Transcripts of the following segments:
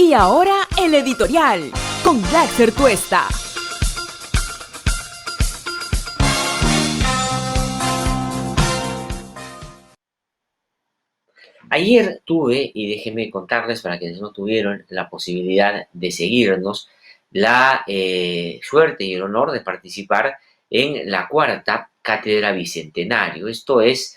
Y ahora el editorial con Laxer Tuesta. Ayer tuve, y déjenme contarles para quienes no tuvieron la posibilidad de seguirnos, la suerte y el honor de participar en la cuarta Cátedra Bicentenario. Esto es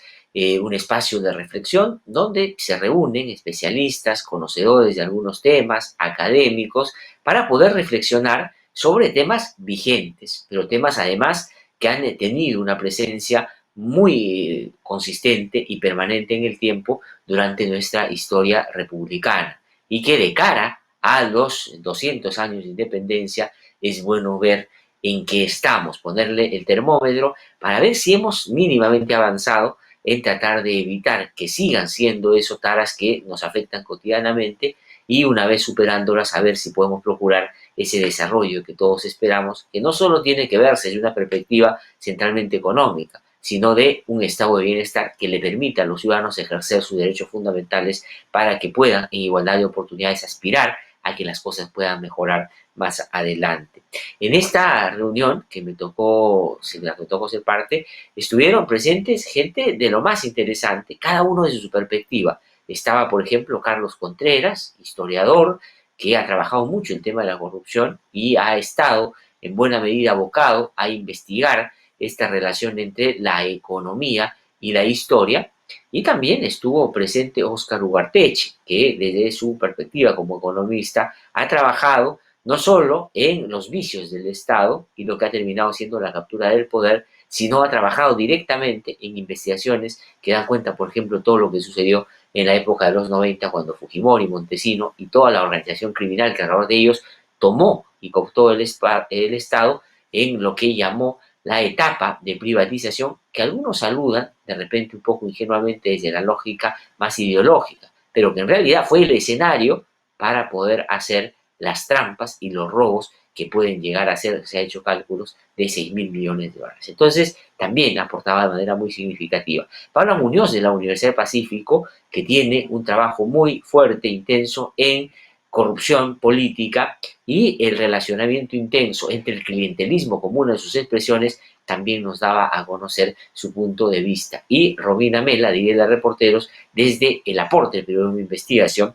un espacio de reflexión donde se reúnen especialistas, conocedores de algunos temas, académicos, para poder reflexionar sobre temas vigentes, pero temas además que han tenido una presencia muy consistente y permanente en el tiempo durante nuestra historia republicana y que de cara a los 200 años de independencia es bueno ver en qué estamos, ponerle el termómetro para ver si hemos mínimamente avanzado en tratar de evitar que sigan siendo esos taras que nos afectan cotidianamente y una vez superándolas a ver si podemos procurar ese desarrollo que todos esperamos, que no solo tiene que verse desde una perspectiva centralmente económica, sino de un estado de bienestar que le permita a los ciudadanos ejercer sus derechos fundamentales para que puedan, en igualdad de oportunidades, aspirar a que las cosas puedan mejorar más adelante. En esta reunión que me tocó ser parte, estuvieron presentes gente de lo más interesante, cada uno desde su perspectiva. Estaba, por ejemplo, Carlos Contreras, historiador, que ha trabajado mucho el tema de la corrupción y ha estado en buena medida abocado a investigar esta relación entre la economía y la historia. Y también estuvo presente Óscar Ugarteche, que desde su perspectiva como economista ha trabajado no solo en los vicios del Estado y lo que ha terminado siendo la captura del poder, sino ha trabajado directamente en investigaciones que dan cuenta, por ejemplo, todo lo que sucedió en la época de los 90, cuando Fujimori, Montesino y toda la organización criminal que alrededor de ellos tomó y cooptó el Estado en lo que llamó la etapa de privatización que algunos saludan de repente un poco ingenuamente desde la lógica más ideológica, pero que en realidad fue el escenario para poder hacer las trampas y los robos que pueden llegar a ser, se ha hecho cálculos, de 6.000 millones de dólares. Entonces, también aportaba de manera muy significativa. Pablo Muñoz de la Universidad del Pacífico, que tiene un trabajo muy fuerte, intenso en corrupción política y el relacionamiento intenso entre el clientelismo como una de sus expresiones, también nos daba a conocer su punto de vista. Y Romina Mela, de Guía de Reporteros, desde el aporte del periodismo de investigación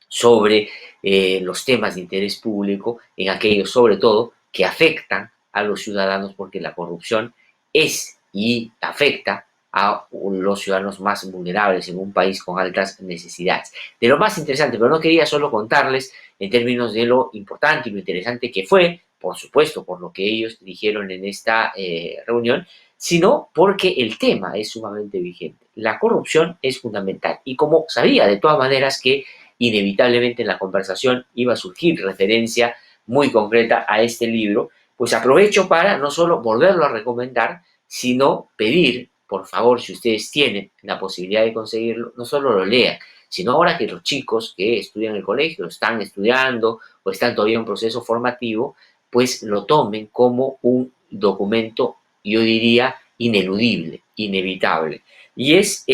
sobre los temas de interés público, en aquellos sobre todo que afectan a los ciudadanos, porque la corrupción es y afecta a los ciudadanos más vulnerables en un país con altas necesidades. De lo más interesante, pero no quería solo contarles en términos de lo importante y lo interesante que fue, por supuesto, por lo que ellos dijeron en esta reunión, sino porque el tema es sumamente vigente. La corrupción es fundamental y como sabía de todas maneras que inevitablemente en la conversación iba a surgir referencia muy concreta a este libro, pues aprovecho para no solo volverlo a recomendar, sino pedir, por favor, si ustedes tienen la posibilidad de conseguirlo, no solo lo lean, sino ahora que los chicos que estudian en el colegio, están estudiando o están todavía en un proceso formativo, pues lo tomen como un documento, yo diría, ineludible, inevitable. Y es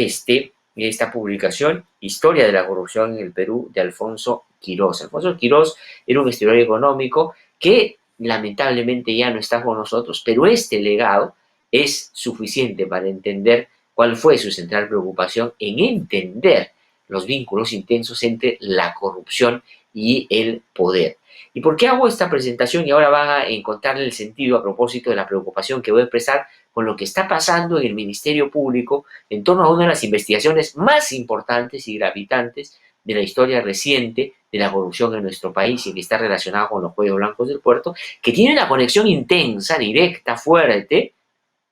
esta publicación, Historia de la corrupción en el Perú, de Alfonso Quirós. Alfonso Quirós era un historiador económico que lamentablemente ya no está con nosotros, pero este legado es suficiente para entender cuál fue su central preocupación en entender los vínculos intensos entre la corrupción y el poder. ¿Y por qué hago esta presentación? Y ahora van a encontrarle el sentido a propósito de la preocupación que voy a expresar con lo que está pasando en el Ministerio Público en torno a una de las investigaciones más importantes y gravitantes de la historia reciente de la corrupción en nuestro país y que está relacionada con los cuellos blancos del puerto, que tiene una conexión intensa, directa, fuerte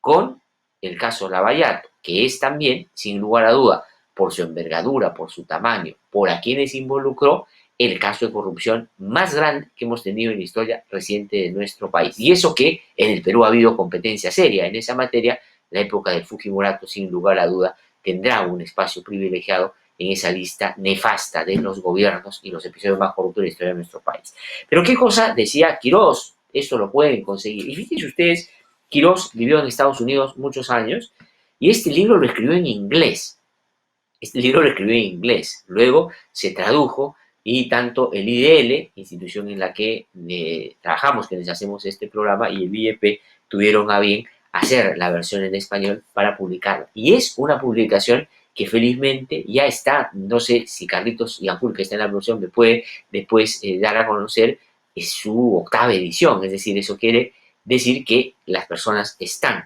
con el caso Lavallato, que es también, sin lugar a duda, por su envergadura, por su tamaño, por a quienes involucró, el caso de corrupción más grande que hemos tenido en la historia reciente de nuestro país. Y eso que en el Perú ha habido competencia seria en esa materia, la época del Fujimorato, sin lugar a duda, tendrá un espacio privilegiado en esa lista nefasta de los gobiernos y los episodios más corruptos de la historia de nuestro país. Pero ¿qué cosa decía Quirós? Esto lo pueden conseguir. Y fíjense ustedes, Quirós vivió en Estados Unidos muchos años y este libro lo escribió en inglés. Luego se tradujo y tanto el IDL, institución en la que trabajamos, quienes hacemos este programa, y el IEP tuvieron a bien hacer la versión en español para publicarla. Y es una publicación que felizmente ya está, no sé si Carlitos Yampul, que está en la producción, me puede después dar a conocer, es su octava edición, es decir, eso quiere decir que las personas están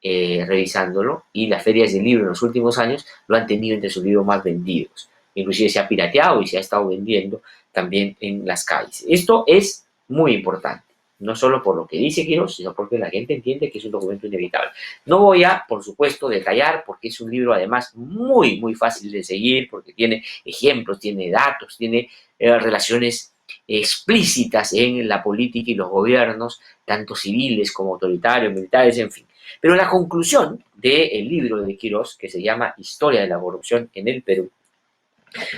revisándolo, y las ferias del libro en los últimos años lo han tenido entre sus libros más vendidos. Inclusive se ha pirateado y se ha estado vendiendo también en las calles. Esto es muy importante, no solo por lo que dice Quirós, sino porque la gente entiende que es un documento inevitable. No voy a, por supuesto, detallar, porque es un libro además muy, muy fácil de seguir, porque tiene ejemplos, tiene datos, tiene relaciones explícitas en la política y los gobiernos, tanto civiles como autoritarios, militares, en fin. Pero la conclusión del libro de Quirós, que se llama Historia de la corrupción en el Perú,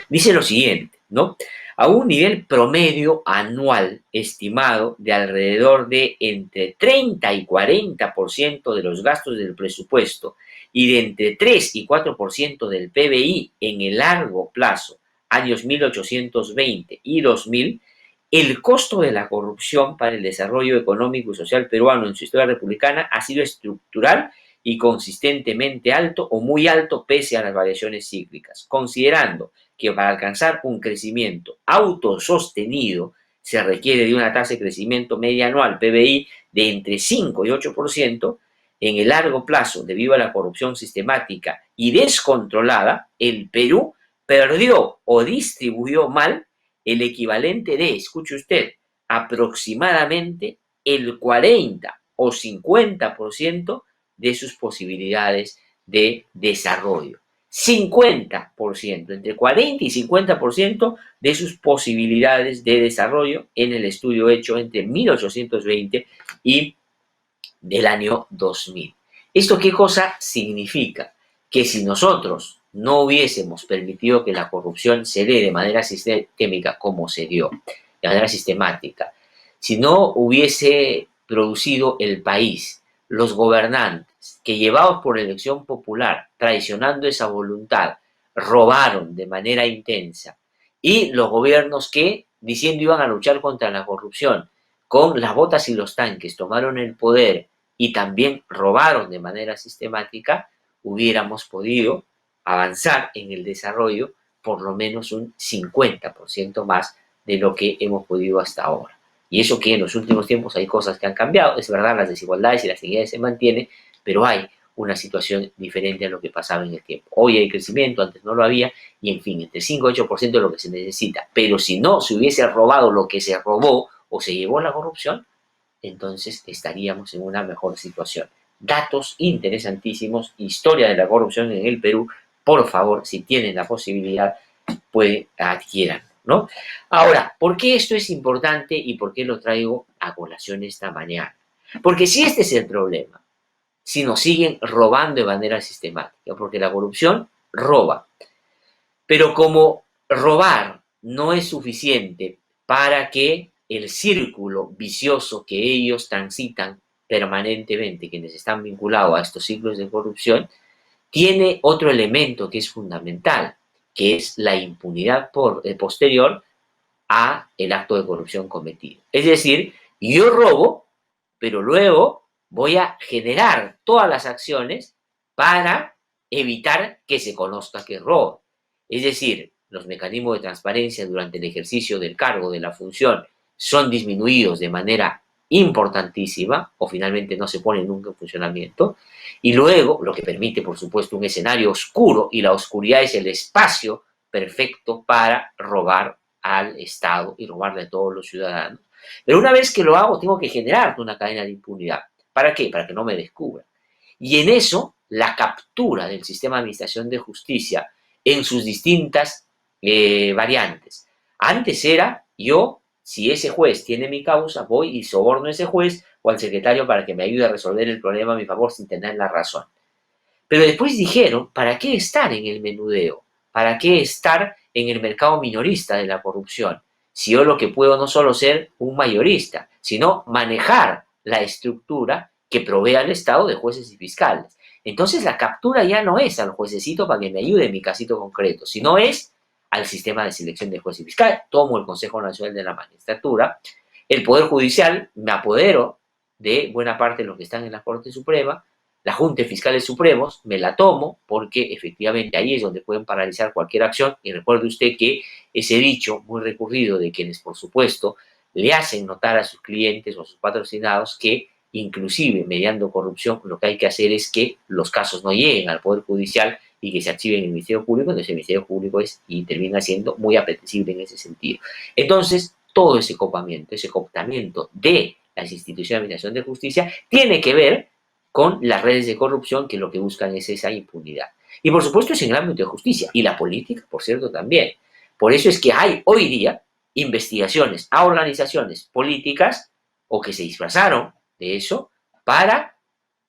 dice lo siguiente, ¿no? A un nivel promedio anual estimado de alrededor de entre 30 y 40% de los gastos del presupuesto y de entre 3 y 4% del PBI en el largo plazo, años 1820 y 2000, el costo de la corrupción para el desarrollo económico y social peruano en su historia republicana ha sido estructural y consistentemente alto o muy alto pese a las variaciones cíclicas, considerando que para alcanzar un crecimiento autosostenido se requiere de una tasa de crecimiento media anual PBI de entre 5 y 8%, en el largo plazo, debido a la corrupción sistemática y descontrolada, el Perú perdió o distribuyó mal el equivalente de, escuche usted, aproximadamente el 40 o 50% de sus posibilidades de desarrollo. 50%, entre 40 y 50% de sus posibilidades de desarrollo en el estudio hecho entre 1820 y del año 2000. ¿Esto qué cosa significa? Que si nosotros no hubiésemos permitido que la corrupción se dé de manera sistémica como se dio, de manera sistemática, si no hubiese producido el país, los gobernantes que llevados por elección popular, traicionando esa voluntad, robaron de manera intensa, y los gobiernos que, diciendo iban a luchar contra la corrupción, con las botas y los tanques tomaron el poder y también robaron de manera sistemática, hubiéramos podido avanzar en el desarrollo por lo menos un 50% más de lo que hemos podido hasta ahora. Y eso que en los últimos tiempos hay cosas que han cambiado, es verdad, las desigualdades y las inequidades se mantienen, pero hay una situación diferente a lo que pasaba en el tiempo. Hoy hay crecimiento, antes no lo había, y en fin, entre 5 y 8% es lo que se necesita. Pero si no se hubiese robado lo que se robó o se llevó la corrupción, entonces estaríamos en una mejor situación. Datos interesantísimos, historia de la corrupción en el Perú, por favor, si tienen la posibilidad, pues adquieran, ¿no? Ahora, ¿por qué esto es importante y por qué lo traigo a colación esta mañana? Porque si este es el problema, si nos siguen robando de manera sistemática, porque la corrupción roba, pero como robar no es suficiente para que el círculo vicioso que ellos transitan permanentemente, quienes están vinculados a estos ciclos de corrupción, tiene otro elemento que es fundamental, que es la impunidad posterior a el acto de corrupción cometido. Es decir, yo robo, pero luego voy a generar todas las acciones para evitar que se conozca que robo. Es decir, los mecanismos de transparencia durante el ejercicio del cargo, de la función, son disminuidos de manera importantísima o finalmente no se ponen nunca en funcionamiento. Y luego, lo que permite, por supuesto, un escenario oscuro, y la oscuridad es el espacio perfecto para robar al Estado y robarle a todos los ciudadanos. Pero una vez que lo hago, tengo que generar una cadena de impunidad. ¿Para qué? Para que no me descubran. Y en eso, la captura del sistema de administración de justicia en sus distintas variantes. Antes era yo, si ese juez tiene mi causa, voy y soborno a ese juez o al secretario para que me ayude a resolver el problema a mi favor sin tener la razón. Pero después dijeron, ¿para qué estar en el menudeo? ¿Para qué estar en el mercado minorista de la corrupción? Si yo lo que puedo no solo ser un mayorista, sino manejar la estructura que provee al Estado de jueces y fiscales. Entonces la captura ya no es al juececito para que me ayude en mi casito concreto, sino es al sistema de selección de juez y fiscal, tomo el Consejo Nacional de la Magistratura, el Poder Judicial, me apodero de buena parte de los que están en la Corte Suprema, la Junta de Fiscales Supremos, me la tomo porque efectivamente ahí es donde pueden paralizar cualquier acción, y recuerde usted que ese dicho muy recurrido de quienes, por supuesto, le hacen notar a sus clientes o a sus patrocinados que inclusive mediando corrupción lo que hay que hacer es que los casos no lleguen al Poder Judicial y que se archiven en el Ministerio Público, entonces el Ministerio Público es y termina siendo muy apetecible en ese sentido. Entonces, todo ese copamiento, ese cooptamiento de las instituciones de administración de justicia tiene que ver con las redes de corrupción que lo que buscan es esa impunidad. Y por supuesto es en el ámbito de justicia y la política, por cierto, también. Por eso es que hay hoy día investigaciones a organizaciones políticas o que se disfrazaron de eso para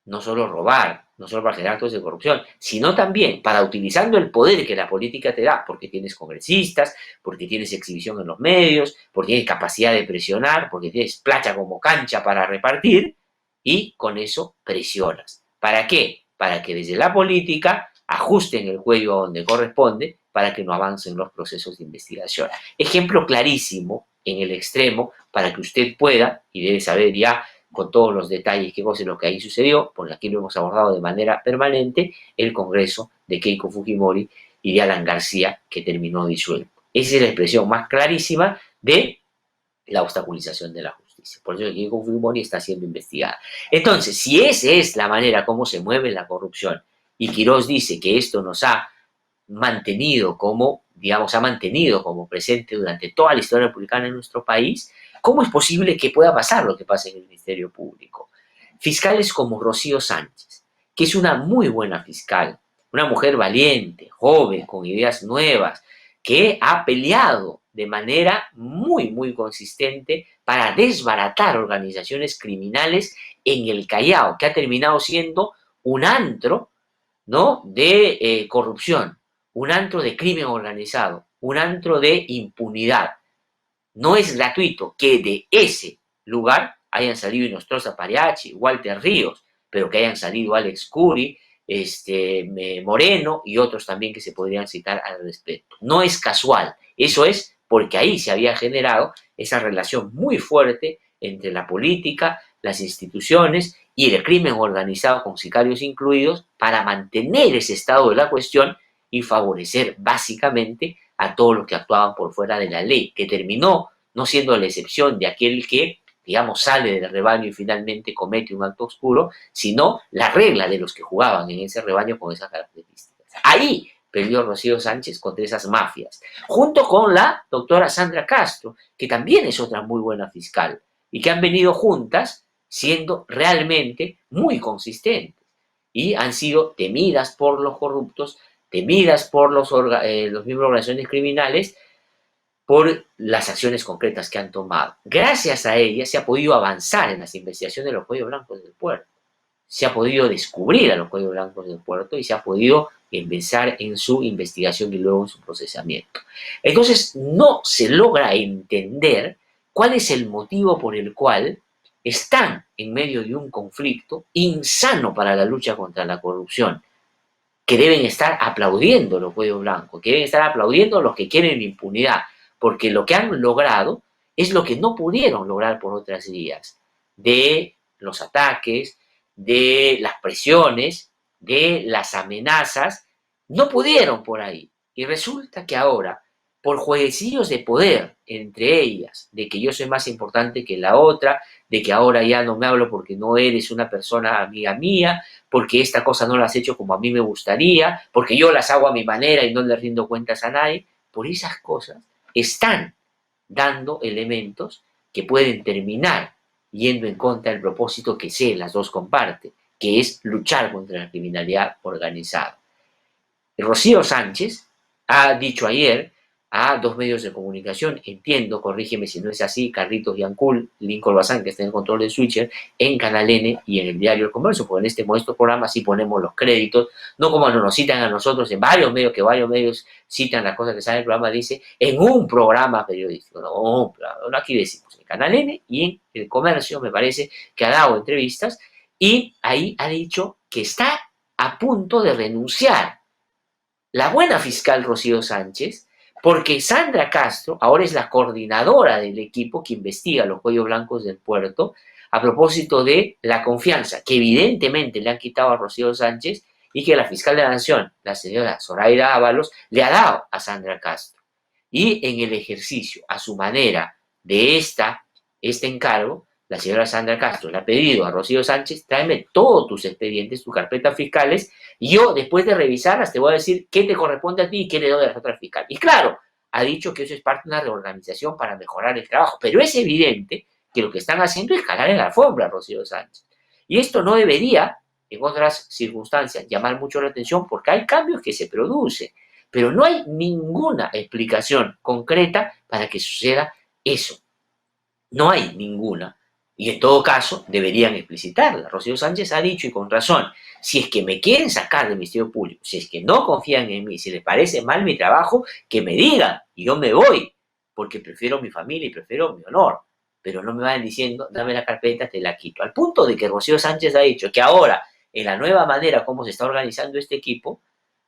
no solo robar, no solo para generar actos de corrupción, sino también para utilizando el poder que la política te da, porque tienes congresistas, porque tienes exhibición en los medios, porque tienes capacidad de presionar, porque tienes plata como cancha para repartir, y con eso presionas. ¿Para qué? Para que desde la política ajusten el cuello a donde corresponde para que no avancen los procesos de investigación. Ejemplo clarísimo en el extremo para que usted pueda, y debe saber ya con todos los detalles qué cosa es lo que ahí sucedió, porque aquí lo hemos abordado de manera permanente, el Congreso de Keiko Fujimori y de Alan García, que terminó disuelto. Esa es la expresión más clarísima de la obstaculización de la justicia. Por eso Keiko Fujimori está siendo investigada. Entonces, si esa es la manera como se mueve la corrupción, y Quirós dice que esto nos ha mantenido como, digamos, ha mantenido como presente durante toda la historia republicana en nuestro país, ¿cómo es posible que pueda pasar lo que pasa en el Ministerio Público? Fiscales como Rocío Sánchez, que es una muy buena fiscal, una mujer valiente, joven, con ideas nuevas, que ha peleado de manera muy, muy consistente para desbaratar organizaciones criminales en el Callao, que ha terminado siendo un antro, ¿no?, de corrupción, un antro de crimen organizado, un antro de impunidad. No es gratuito que de ese lugar hayan salido Inostroza Pariachi, Walter Ríos, pero que hayan salido Alex Curi, Moreno y otros también que se podrían citar al respecto. No es casual, eso es porque ahí se había generado esa relación muy fuerte entre la política, las instituciones y el crimen organizado con sicarios incluidos para mantener ese estado de la cuestión y favorecer básicamente a todos los que actuaban por fuera de la ley, que terminó no siendo la excepción de aquel que, digamos, sale del rebaño y finalmente comete un acto oscuro, sino la regla de los que jugaban en ese rebaño con esas características. Ahí perdió Rocío Sánchez contra esas mafias, junto con la doctora Sandra Castro, que también es otra muy buena fiscal, y que han venido juntas siendo realmente muy consistentes, y han sido temidas por los corruptos, temidas por los miembros de organizaciones criminales, por las acciones concretas que han tomado. Gracias a ellas se ha podido avanzar en las investigaciones de los cuellos blancos del puerto. Se ha podido descubrir a los cuellos blancos del puerto y se ha podido empezar en su investigación y luego en su procesamiento. Entonces, no se logra entender cuál es el motivo por el cual están en medio de un conflicto insano para la lucha contra la corrupción, que deben estar aplaudiendo los cuellos blancos, que deben estar aplaudiendo los que quieren impunidad, porque lo que han logrado es lo que no pudieron lograr por otras vías, de los ataques, de las presiones, de las amenazas, no pudieron por ahí. Y resulta que ahora, por jueguecillos de poder entre ellas, de que yo soy más importante que la otra, de que ahora ya no me hablo porque no eres una persona amiga mía, porque esta cosa no la has hecho como a mí me gustaría, porque yo las hago a mi manera y no le rindo cuentas a nadie, por esas cosas están dando elementos que pueden terminar yendo en contra del propósito que las dos comparten, que es luchar contra la criminalidad organizada. Rocío Sánchez ha dicho ayer a dos medios de comunicación, entiendo, corrígeme si no es así, Carlitos Yancul, Lincoln Bazán, que está en el control del switcher, en Canal N y en el diario El Comercio, porque en este modesto programa sí ponemos los créditos, no como nos citan a nosotros en varios medios, que varios medios citan las cosas que sale en el programa, dice, en un programa periodístico, no, aquí decimos, en Canal N y en El Comercio, me parece que ha dado entrevistas, y ahí ha dicho que está a punto de renunciar la buena fiscal Rocío Sánchez porque Sandra Castro ahora es la coordinadora del equipo que investiga los cuellos blancos del puerto a propósito de la confianza que evidentemente le han quitado a Rocío Sánchez y que la fiscal de la Nación, la señora Zoraida Ábalos, le ha dado a Sandra Castro. Y en el ejercicio, a su manera, de este encargo, la señora Sandra Castro le ha pedido a Rocío Sánchez, tráeme todos tus expedientes, tus carpetas fiscales, y yo, después de revisarlas, te voy a decir qué te corresponde a ti y qué le doy a la otra fiscal. Y claro, ha dicho que eso es parte de una reorganización para mejorar el trabajo, pero es evidente que lo que están haciendo es jalar en la alfombra a Rocío Sánchez. Y esto no debería, en otras circunstancias, llamar mucho la atención porque hay cambios que se producen, pero no hay ninguna explicación concreta para que suceda eso. No hay ninguna. Y en todo caso, deberían explicitarla. Rocío Sánchez ha dicho, y con razón, si es que me quieren sacar del Ministerio Público, si es que no confían en mí, si les parece mal mi trabajo, que me digan, y yo me voy, porque prefiero mi familia y prefiero mi honor. Pero no me vayan diciendo, dame la carpeta, te la quito. Al punto de que Rocío Sánchez ha dicho que ahora, en la nueva manera como se está organizando este equipo,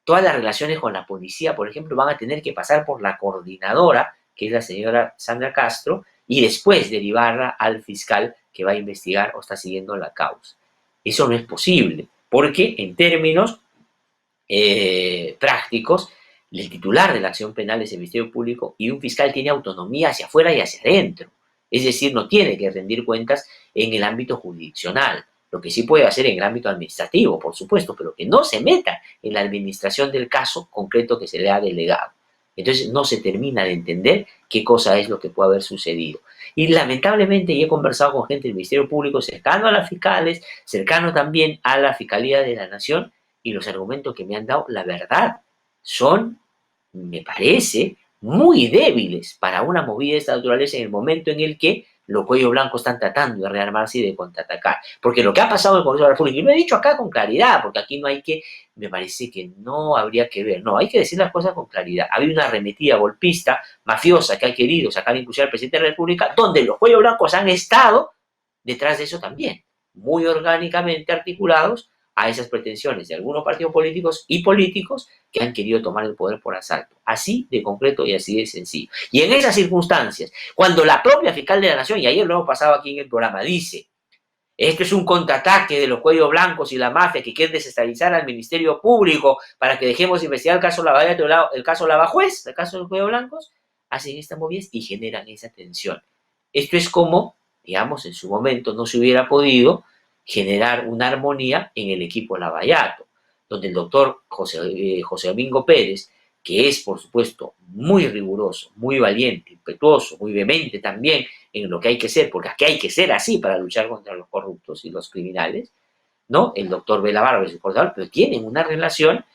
todas las relaciones con la policía, por ejemplo, van a tener que pasar por la coordinadora, que es la señora Sandra Castro, y después derivarla al fiscal que va a investigar o está siguiendo la causa. Eso no es posible, porque en términos prácticos, el titular de la acción penal es el Ministerio Público y un fiscal tiene autonomía hacia afuera y hacia adentro. Es decir, no tiene que rendir cuentas en el ámbito jurisdiccional, lo que sí puede hacer en el ámbito administrativo, por supuesto, pero que no se meta en la administración del caso concreto que se le ha delegado. Entonces no se termina de entender qué cosa es lo que puede haber sucedido. Y lamentablemente, y he conversado con gente del Ministerio Público cercano a las fiscales, cercano también a la Fiscalía de la Nación, y los argumentos que me han dado, la verdad, son, me parece, muy débiles para una movida de esta naturaleza en el momento en el que los cuellos blancos están tratando de rearmarse y de contraatacar. Porque lo que ha pasado en el Congreso de la República, y lo he dicho acá con claridad, porque aquí no hay que, me parece que no habría que ver, no, hay que decir las cosas con claridad. Ha habido una arremetida golpista, mafiosa, que ha querido sacar inclusive al presidente de la República, donde los cuellos blancos han estado detrás de eso también, muy orgánicamente articulados a esas pretensiones de algunos partidos políticos y políticos que han querido tomar el poder por asalto. Así de concreto y así de sencillo. Y en esas circunstancias, cuando la propia fiscal de la Nación, y ayer lo hemos pasado aquí en el programa, dice, esto es un contraataque de los cuellos blancos y la mafia que quiere desestabilizar al Ministerio Público para que dejemos de investigar el caso Lavallato, el caso Lavajuez, el caso de los cuellos blancos, hacen esta movida y generan esa tensión. Esto es como, digamos, en su momento no se hubiera podido generar una armonía en el equipo Lavallato, donde el doctor José Domingo Pérez, que es, por supuesto, muy riguroso, muy valiente, impetuoso, muy vehemente también en lo que hay que ser, porque aquí hay que ser así para luchar contra los corruptos y los criminales, ¿no? El doctor Vela Barba es el coordinador, pero tienen una relación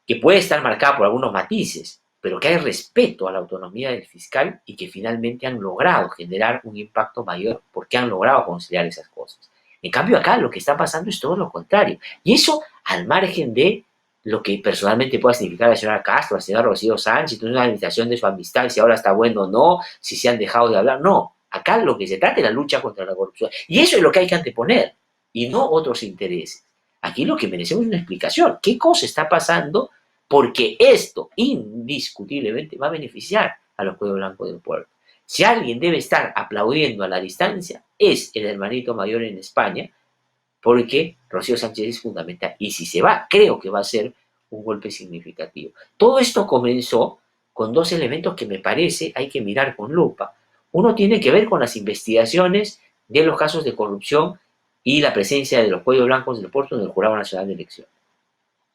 que puede estar marcada por algunos matices, pero que hay respeto a la autonomía del fiscal y que finalmente han logrado generar un impacto mayor porque han logrado conciliar esas cosas. En cambio, acá lo que está pasando es todo lo contrario. Y eso al margen de lo que personalmente pueda significar la señora Castro, la señora Rocío Sánchez, una administración de su amistad, si ahora está bueno o no, si se han dejado de hablar. No, acá lo que se trata es la lucha contra la corrupción. Y eso es lo que hay que anteponer, y no otros intereses. Aquí lo que merecemos es una explicación. ¿Qué cosa está pasando? Porque esto indiscutiblemente va a beneficiar a los pueblos blancos del pueblo. Si alguien debe estar aplaudiendo a la distancia, es el hermanito mayor en España, porque Rocío Sánchez es fundamental. Y si se va, creo que va a ser un golpe significativo. Todo esto comenzó con dos elementos que me parece hay que mirar con lupa. Uno tiene que ver con las investigaciones de los casos de corrupción y la presencia de los cuellos blancos del puerto en el Jurado Nacional de Elecciones.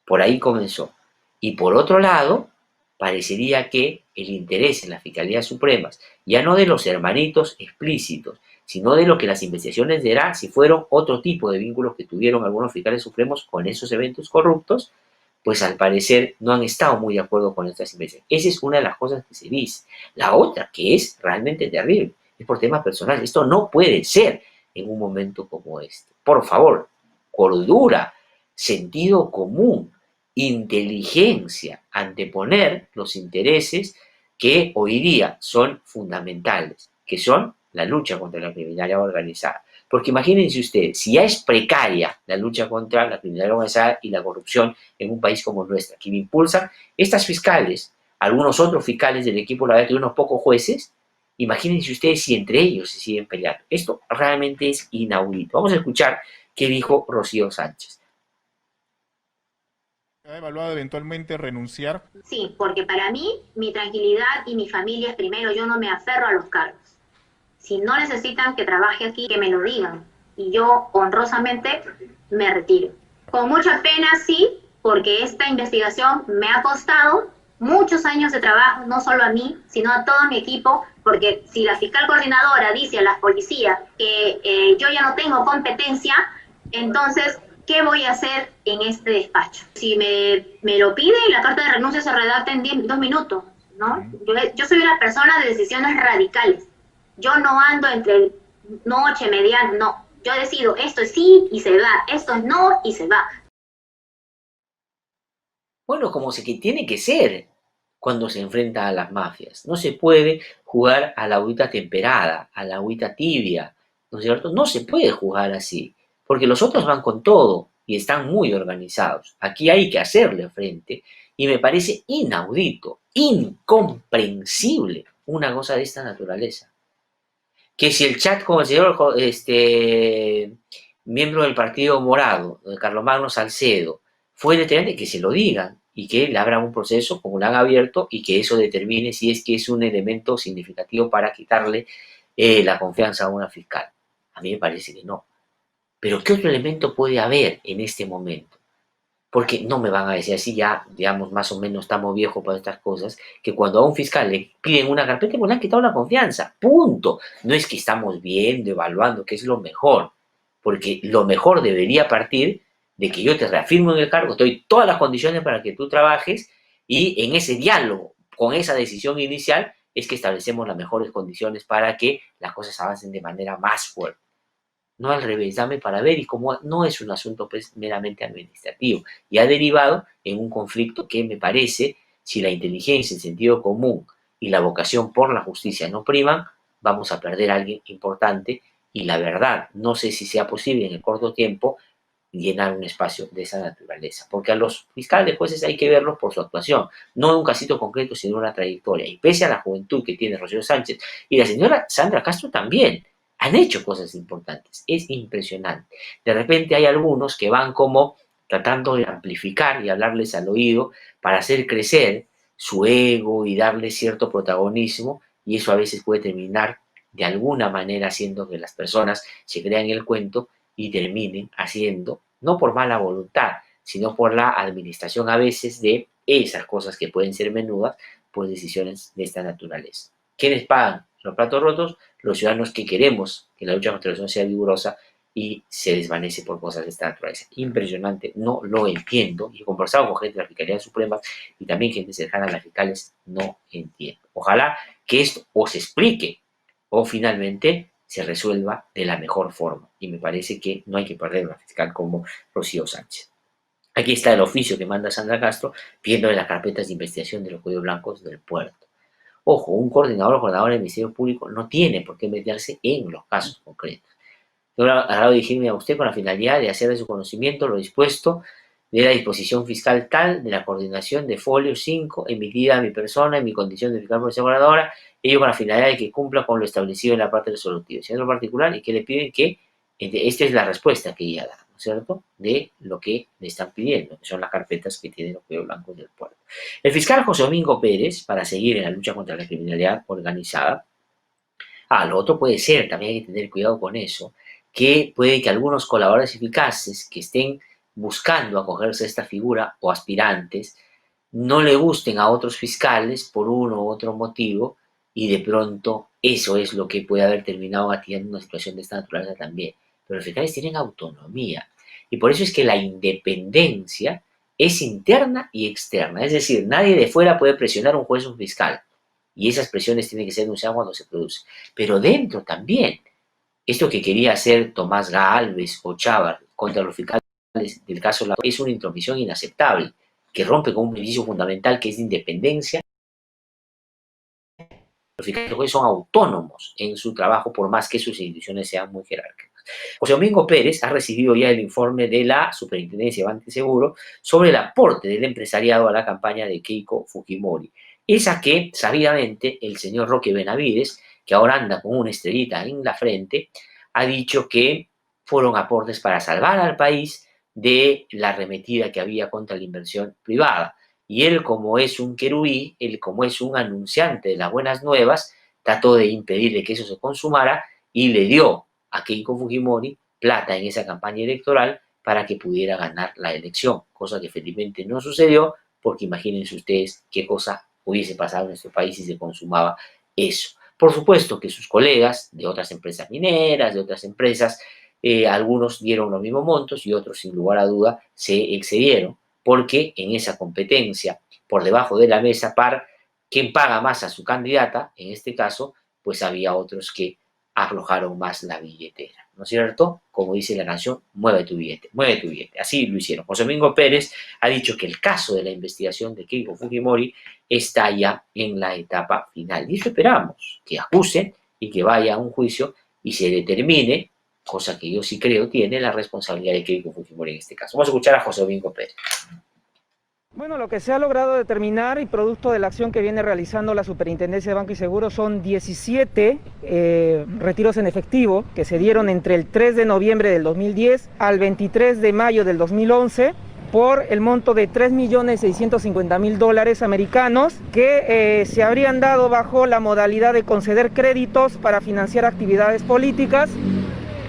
Por ahí comenzó. Y por otro lado, parecería que el interés en las Fiscalías Supremas, ya no de los hermanitos explícitos, sino de lo que las investigaciones dirán si fueron otro tipo de vínculos que tuvieron algunos fiscales supremos con esos eventos corruptos, pues al parecer no han estado muy de acuerdo con estas investigaciones. Esa es una de las cosas que se dice. La otra, que es realmente terrible, es por temas personales. Esto no puede ser en un momento como este. Por favor, cordura, sentido común, inteligencia, anteponer los intereses que hoy día son fundamentales, que son la lucha contra la criminalidad organizada. Porque imagínense ustedes, si ya es precaria la lucha contra la criminalidad organizada y la corrupción en un país como nuestro, quien impulsan estas fiscales algunos otros fiscales del equipo la verdad y unos pocos jueces, imagínense ustedes si entre ellos se siguen peleando. Esto realmente es inaudito. Vamos a escuchar qué dijo Rocío Sánchez. ¿Ha evaluado eventualmente renunciar? Sí, porque para mí, mi tranquilidad y mi familia es primero, yo no me aferro a los cargos. Si no necesitan que trabaje aquí, que me lo digan. Y yo honrosamente me retiro. Con mucha pena, sí, porque esta investigación me ha costado muchos años de trabajo, no solo a mí, sino a todo mi equipo, porque si la fiscal coordinadora dice a las policías que yo ya no tengo competencia, entonces, ¿qué voy a hacer en este despacho? Si me lo pide, la carta de renuncia se redacta en 2 minutos, ¿no? Yo soy una persona de decisiones radicales. Yo no ando entre noche, mediano, no. Yo decido, esto es sí y se va, esto es no y se va. Bueno, como se que tiene que ser cuando se enfrenta a las mafias. No se puede jugar a la agüita temperada, a la agüita tibia, ¿no es cierto? No se puede jugar así, porque los otros van con todo y están muy organizados. Aquí hay que hacerle frente y me parece inaudito, incomprensible una cosa de esta naturaleza. Que si el chat con el señor miembro del Partido Morado, Carlomagno Salcedo, fue determinante, que se lo digan y que le abran un proceso como lo han abierto y que eso determine si es que es un elemento significativo para quitarle la confianza a una fiscal. A mí me parece que no. Pero ¿qué otro elemento puede haber en este momento? Porque no me van a decir así, ya, digamos, más o menos estamos viejos para estas cosas, que cuando a un fiscal le piden una carpeta, pues le han quitado la confianza, punto. No es que estamos viendo, evaluando, qué es lo mejor, porque lo mejor debería partir de que yo te reafirmo en el cargo, te doy todas las condiciones para que tú trabajes y en ese diálogo, con esa decisión inicial, es que establecemos las mejores condiciones para que las cosas avancen de manera más fuerte. No al revés, dame para ver, y como no es un asunto pues, meramente administrativo y ha derivado en un conflicto que me parece, si la inteligencia, el sentido común y la vocación por la justicia no priman, vamos a perder a alguien importante y la verdad, no sé si sea posible en el corto tiempo llenar un espacio de esa naturaleza, porque a los fiscales jueces hay que verlos por su actuación, no en un casito concreto, sino una trayectoria, y pese a la juventud que tiene Rocío Sánchez y la señora Sandra Castro también, han hecho cosas importantes, es impresionante. De repente hay algunos que van como tratando de amplificar y hablarles al oído para hacer crecer su ego y darles cierto protagonismo, y eso a veces puede terminar de alguna manera haciendo que las personas se crean el cuento y terminen haciendo, no por mala voluntad, sino por la administración a veces de esas cosas que pueden ser menudas, pues decisiones de esta naturaleza. ¿Quiénes pagan los platos rotos? Los ciudadanos que queremos que la lucha contra la corrupción sea vigorosa y se desvanece por cosas de esta naturaleza. Impresionante, no lo entiendo. Y he conversado con gente de la Fiscalía Suprema y también gente cercana a las fiscales, no entiendo. Ojalá que esto o se explique o finalmente se resuelva de la mejor forma. Y me parece que no hay que perder una fiscal como Rocío Sánchez. Aquí está el oficio que manda Sandra Castro pidiéndole las carpetas de investigación de los cuellos blancos del puerto. Ojo, un coordinador o coordinadora del Ministerio Público no tiene por qué meterse en los casos concretos. Yo hablado de dirigirme a usted con la finalidad de hacer de su conocimiento lo dispuesto de la disposición fiscal tal de la coordinación de folio 5 emitida a mi persona en mi condición de fiscal procuradora, ello con la finalidad de que cumpla con lo establecido en la parte resolutiva. Si en lo particular, y que le piden que, esta es la respuesta que ella da, ¿no es cierto?, de lo que le están pidiendo, que son las carpetas que tienen los cuellos blancos del puerto. El fiscal José Domingo Pérez, para seguir en la lucha contra la criminalidad organizada, lo otro puede ser, también hay que tener cuidado con eso, que puede que algunos colaboradores eficaces que estén buscando acogerse a esta figura o aspirantes no le gusten a otros fiscales por uno u otro motivo y de pronto eso es lo que puede haber terminado gatillando una situación de esta naturaleza también. Pero los fiscales tienen autonomía y por eso es que la independencia es interna y externa, es decir, nadie de fuera puede presionar a un juez o un fiscal y esas presiones tienen que ser denunciadas cuando se produce, pero dentro también. Esto que quería hacer Tomás Gálvez o Chávar contra los fiscales del caso Lago es una intromisión inaceptable, que rompe con un principio fundamental que es de independencia. Los fiscales son autónomos en su trabajo, por más que sus instituciones sean muy jerárquicas. José Domingo Pérez ha recibido ya el informe de la Superintendencia de Banco y Seguro sobre el aporte del empresariado a la campaña de Keiko Fujimori. Esa que, sabidamente, el señor Roque Benavides, que ahora anda con una estrellita en la frente, ha dicho que fueron aportes para salvar al país de la arremetida que había contra la inversión privada. Y él, como es un querubí, él, como es un anunciante de las buenas nuevas, trató de impedir que eso se consumara y le dio a Keiko Fujimori plata en esa campaña electoral para que pudiera ganar la elección, cosa que felizmente no sucedió, porque imagínense ustedes qué cosa hubiese pasado en nuestro país si se consumaba eso. Por supuesto que sus colegas de otras empresas mineras, de otras empresas, algunos dieron los mismos montos y otros, sin lugar a duda, se excedieron, porque en esa competencia por debajo de la mesa para quién paga más a su candidata, en este caso, pues había otros que aflojaron más la billetera, ¿no es cierto? Como dice la canción, mueve tu billete, mueve tu billete. Así lo hicieron. José Domingo Pérez ha dicho que el caso de la investigación de Keiko Fujimori está ya en la etapa final. Y eso esperamos, que acusen y que vaya a un juicio y se determine, cosa que yo sí creo tiene la responsabilidad de Keiko Fujimori en este caso. Vamos a escuchar a José Domingo Pérez. Bueno, lo que se ha logrado determinar y producto de la acción que viene realizando la Superintendencia de Banco y Seguro son 17 retiros en efectivo que se dieron entre el 3 de noviembre del 2010 al 23 de mayo del 2011 por el monto de $3.650.000 americanos que se habrían dado bajo la modalidad de conceder créditos para financiar actividades políticas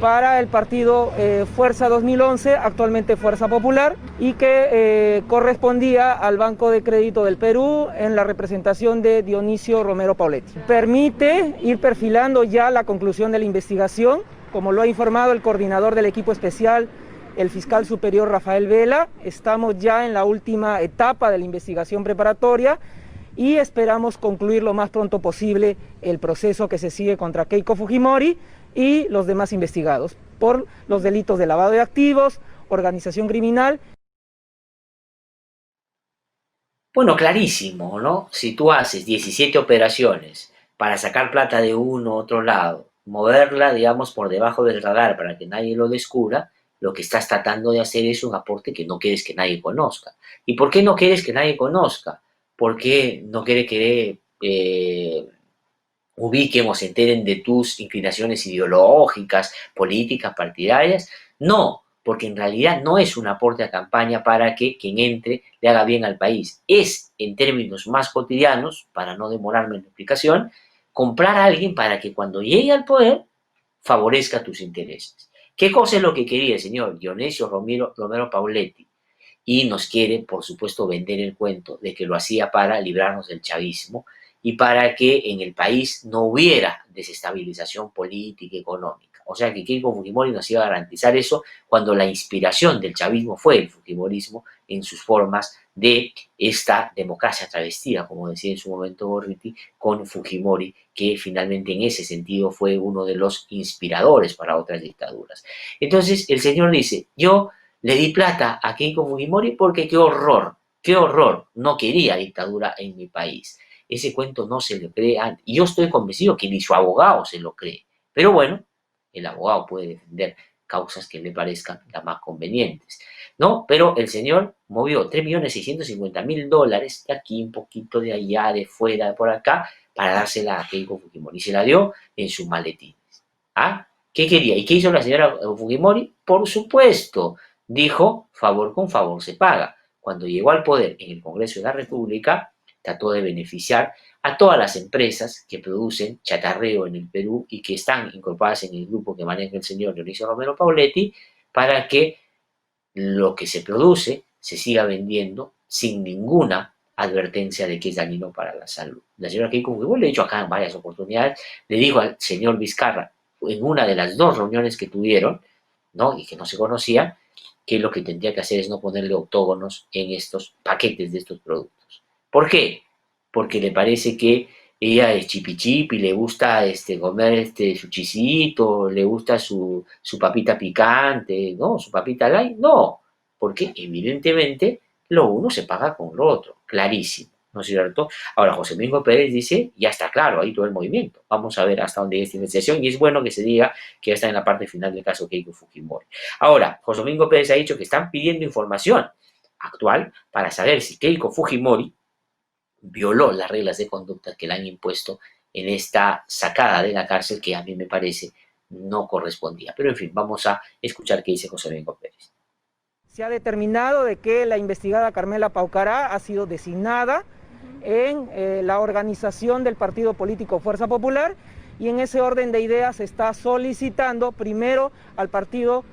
para el partido Fuerza 2011, actualmente Fuerza Popular, y que correspondía al Banco de Crédito del Perú en la representación de Dionisio Romero Pauletti. Permite ir perfilando ya la conclusión de la investigación, como lo ha informado el coordinador del equipo especial, el fiscal superior Rafael Vela. Estamos ya en la última etapa de la investigación preparatoria y esperamos concluir lo más pronto posible el proceso que se sigue contra Keiko Fujimori y los demás investigados por los delitos de lavado de activos, organización criminal. Bueno, clarísimo, ¿no? Si tú haces 17 operaciones para sacar plata de uno u otro lado, moverla, digamos, por debajo del radar para que nadie lo descubra, lo que estás tratando de hacer es un aporte que no quieres que nadie conozca. ¿Y por qué no quieres que nadie conozca? Porque no quieres que ubiquen o se enteren de tus inclinaciones ideológicas, políticas, partidarias. No, porque en realidad no es un aporte a campaña para que quien entre le haga bien al país. Es, en términos más cotidianos, para no demorarme en la explicación, comprar a alguien para que cuando llegue al poder favorezca tus intereses. ¿Qué cosa es lo que quería el señor Dionisio Romero Pauletti? Y nos quiere, por supuesto, vender el cuento de que lo hacía para librarnos del chavismo y para que en el país no hubiera desestabilización política y económica. O sea que Keiko Fujimori nos iba a garantizar eso cuando la inspiración del chavismo fue el fujimorismo en sus formas de esta democracia travestida, como decía en su momento Gorriti, con Fujimori, que finalmente en ese sentido fue uno de los inspiradores para otras dictaduras. Entonces el señor dice, yo le di plata a Keiko Fujimori porque qué horror, no quería dictadura en mi país. Ese cuento no se le cree antes. Y yo estoy convencido que ni su abogado se lo cree. Pero bueno, el abogado puede defender causas que le parezcan las más convenientes, ¿no? Pero el señor movió $3.650.000 de aquí, un poquito de allá, de fuera, de por acá, para dársela a Keiko Fujimori. Y se la dio en sus maletines. ¿Ah? ¿Qué quería? ¿Y qué hizo la señora Fujimori? Por supuesto, dijo, favor con favor se paga. Cuando llegó al poder en el Congreso de la República, trató de beneficiar a todas las empresas que producen chatarreo en el Perú y que están incorporadas en el grupo que maneja el señor Dionisio Romero Pauletti para que lo que se produce se siga vendiendo sin ninguna advertencia de que es dañino para la salud. La señora Keiko Fujimori, le he dicho acá en varias oportunidades, le dijo al señor Vizcarra en una de las 2 reuniones que tuvieron, ¿no? Y que no se conocían, que lo que tendría que hacer es no ponerle octógonos en estos paquetes de estos productos. ¿Por qué? Porque le parece que ella es chipichipi, le gusta comer su chisito, le gusta su papita picante, ¿no? Su papita light. No, porque evidentemente lo uno se paga con lo otro, clarísimo, ¿no es cierto? Ahora, José Domingo Pérez dice, ya está claro, ahí todo el movimiento. Vamos a ver hasta dónde es esta investigación y es bueno que se diga que ya está en la parte final del caso Keiko Fujimori. Ahora, José Domingo Pérez ha dicho que están pidiendo información actual para saber si Keiko Fujimori violó las reglas de conducta que le han impuesto en esta sacada de la cárcel que a mí me parece no correspondía. Pero en fin, vamos a escuchar qué dice José Domingo Pérez. Se ha determinado de que la investigada Carmela Paucará ha sido designada en la organización del partido político Fuerza Popular, y en ese orden de ideas se está solicitando primero al partido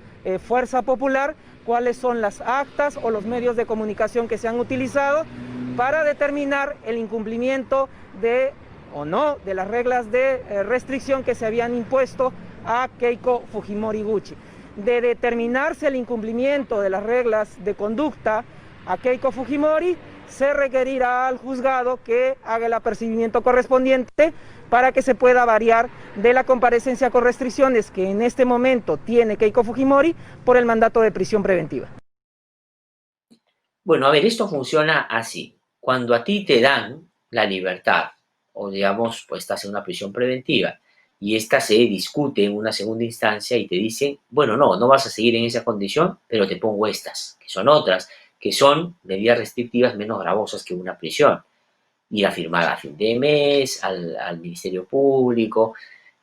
Fuerza Popular cuáles son las actas o los medios de comunicación que se han utilizado para determinar el incumplimiento de o no de las reglas de restricción que se habían impuesto a Keiko Fujimori Gucci. De determinarse el incumplimiento de las reglas de conducta a Keiko Fujimori, se requerirá al juzgado que haga el apercibimiento correspondiente para que se pueda variar de la comparecencia con restricciones que en este momento tiene Keiko Fujimori por el mandato de prisión preventiva. Bueno, a ver, esto funciona así. Cuando a ti te dan la libertad, o digamos, pues estás en una prisión preventiva, y esta se discute en una segunda instancia y te dicen, bueno, no vas a seguir en esa condición, pero te pongo estas, que son otras, que son medidas restrictivas menos gravosas que una prisión. Ir a firmar a fin de mes, al Ministerio Público,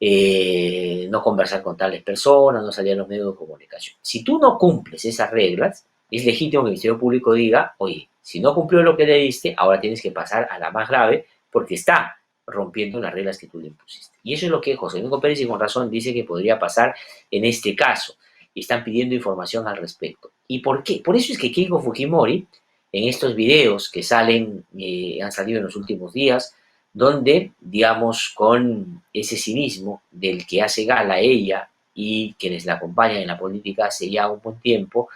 no conversar con tales personas, no salir a los medios de comunicación. Si tú no cumples esas reglas, es legítimo que el Ministerio Público diga, oye, si no cumplió lo que le diste, ahora tienes que pasar a la más grave porque está rompiendo las reglas que tú le impusiste. Y eso es lo que José Domingo Pérez, y con razón, dice que podría pasar en este caso. Y están pidiendo información al respecto. ¿Y por qué? Por eso es que Keiko Fujimori, en estos videos que salen, han salido en los últimos días, donde, digamos, con ese cinismo del que hace gala ella y quienes la acompañan en la política hace ya un buen tiempo,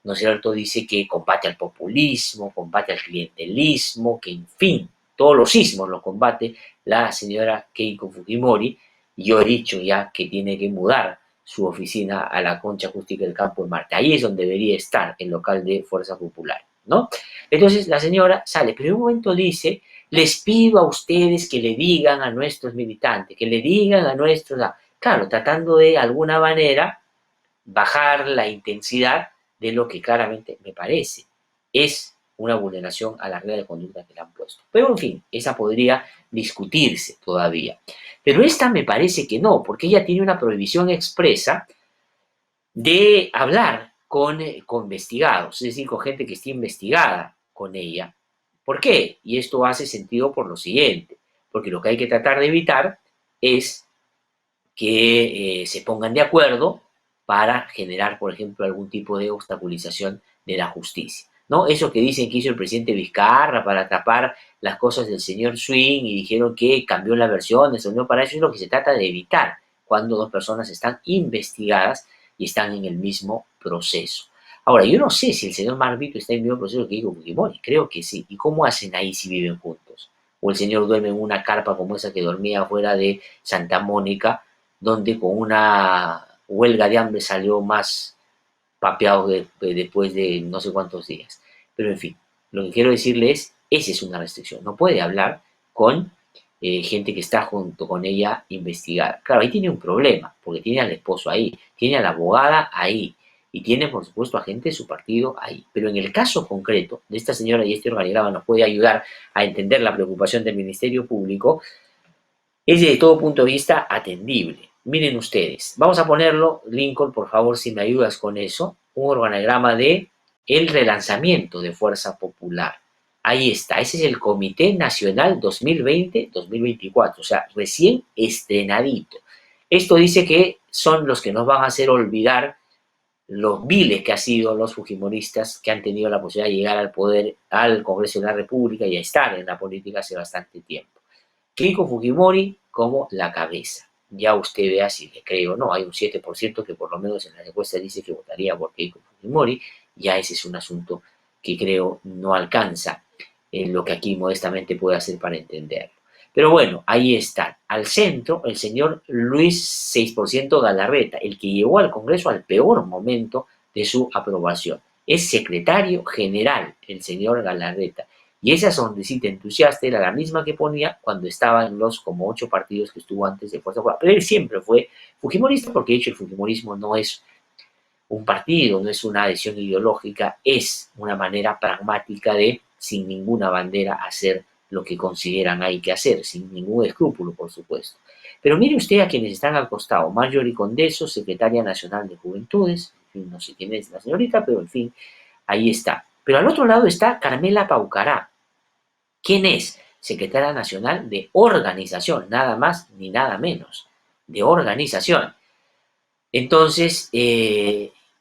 ¿no es cierto?, dice que combate al populismo, combate al clientelismo, que en fin, todos los sismos los combate la señora Keiko Fujimori. Yo he dicho ya que tiene que mudar su oficina a la Concha Acústica del Campo de Marte. Ahí es donde debería estar el local de Fuerza Popular, ¿no? Entonces la señora sale, pero en un momento dice, les pido a ustedes que le digan a nuestros militantes, que le digan a nuestros... Claro, tratando de alguna manera bajar la intensidad de lo que claramente me parece es una vulneración a la regla de conducta que le han puesto. Pero en fin, esa podría discutirse todavía. Pero esta me parece que no, porque ella tiene una prohibición expresa de hablar con investigados, es decir, con gente que esté investigada con ella. ¿Por qué? Y esto hace sentido por lo siguiente, porque lo que hay que tratar de evitar es que se pongan de acuerdo para generar, por ejemplo, algún tipo de obstaculización de la justicia, ¿no? Eso que dicen que hizo el presidente Vizcarra para tapar las cosas del señor Swing y dijeron que cambió la versión, se unió para eso, es lo que se trata de evitar cuando dos personas están investigadas y están en el mismo proceso. Ahora, yo no sé si el señor Marvito está en el mismo proceso que Keiko Fujimori, creo que sí. ¿Y cómo hacen ahí si viven juntos? O el señor duerme en una carpa como esa que dormía afuera de Santa Mónica, donde con una huelga de hambre salió más papeado después de no sé cuántos días. Pero en fin, lo que quiero decirle es, esa es una restricción. No puede hablar con gente que está junto con ella investigada. Claro, ahí tiene un problema, porque tiene al esposo ahí, tiene a la abogada ahí, y tiene, por supuesto, a gente de su partido ahí. Pero en el caso concreto de esta señora, y este organigrama nos puede ayudar a entender la preocupación del Ministerio Público, es de todo punto de vista atendible. Miren ustedes, vamos a ponerlo, Lincoln, por favor, si me ayudas con eso, un organigrama de el relanzamiento de Fuerza Popular. Ahí está, ese es el Comité Nacional 2020-2024, o sea, recién estrenadito. Esto dice que son los que nos van a hacer olvidar los viles que han sido los fujimoristas que han tenido la posibilidad de llegar al poder, al Congreso de la República y a estar en la política hace bastante tiempo. Keiko Fujimori como la cabeza. Ya usted vea si le creo o no. Hay un 7% que por lo menos en las encuestas dice que votaría por Keiko Fujimori. Ya ese es un asunto que creo no alcanza en lo que aquí modestamente puede hacer para entenderlo. Pero bueno, ahí está. Al centro, el señor Luis 6% Galarreta, el que llevó al Congreso al peor momento de su aprobación. Es secretario general, el señor Galarreta. Y esa sonrisita entusiasta era la misma que ponía cuando estaba en los como 8 partidos que estuvo antes de Fuerza Popular. Pero él siempre fue fujimorista, porque de hecho el fujimorismo no es un partido, no es una adhesión ideológica, es una manera pragmática de, sin ninguna bandera, hacer lo que consideran hay que hacer, sin ningún escrúpulo, por supuesto. Pero mire usted a quienes están al costado. Marjorie Condeso, secretaria nacional de Juventudes, en fin, no sé quién es la señorita, pero en fin, ahí está. Pero al otro lado está Carmela Paucará. ¿Quién es? Secretaria nacional de organización, nada más ni nada menos, de organización. Entonces,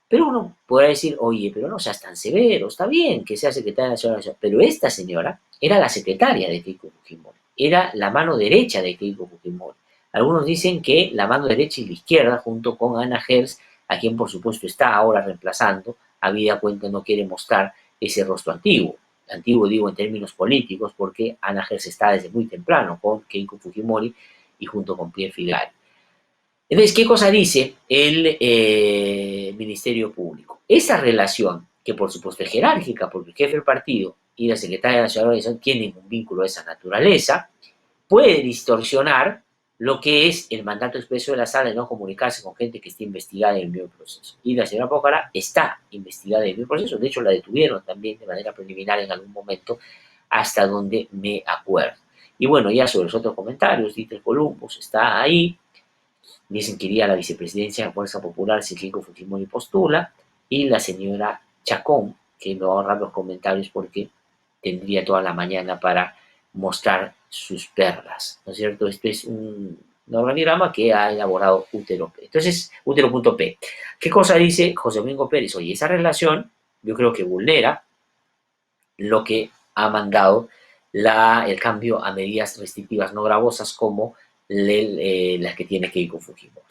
pero uno podrá decir, oye, pero no seas tan severo, está bien que sea secretaria nacional, pero esta señora era la secretaria de Keiko Fujimori, era la mano derecha de Keiko Fujimori. Algunos dicen que la mano derecha y la izquierda, junto con Ana Gers, a quien por supuesto está ahora reemplazando, habida cuenta no quiere mostrar ese rostro antiguo. Antiguo digo en términos políticos, porque Ana Gers está desde muy temprano con Keiko Fujimori y junto con Pierre Figali. Entonces, ¿qué cosa dice el Ministerio Público? Esa relación, que por supuesto es jerárquica, porque el jefe del partido y la secretaria nacional de organización tienen un vínculo de esa naturaleza, puede distorsionar lo que es el mandato expreso de la sala de no comunicarse con gente que esté investigada en el mismo proceso. Y la señora Paucará está investigada en el mismo proceso. De hecho, la detuvieron también de manera preliminar en algún momento, hasta donde me acuerdo. Y bueno, ya sobre los otros comentarios, Dieter Columbus está ahí. Dicen que iría a la vicepresidencia de Fuerza Popular si Keiko Fujimori postula. Y la señora Chacón, que me va a ahorrar los comentarios porque tendría toda la mañana para mostrar sus perlas, ¿no es cierto? Este es un organigrama que ha elaborado Útero.p. Entonces, Útero.p. ¿Qué cosa dice José Domingo Pérez? Oye, esa relación yo creo que vulnera lo que ha mandado el cambio a medidas restrictivas no gravosas como las que tiene Keiko Fujimori.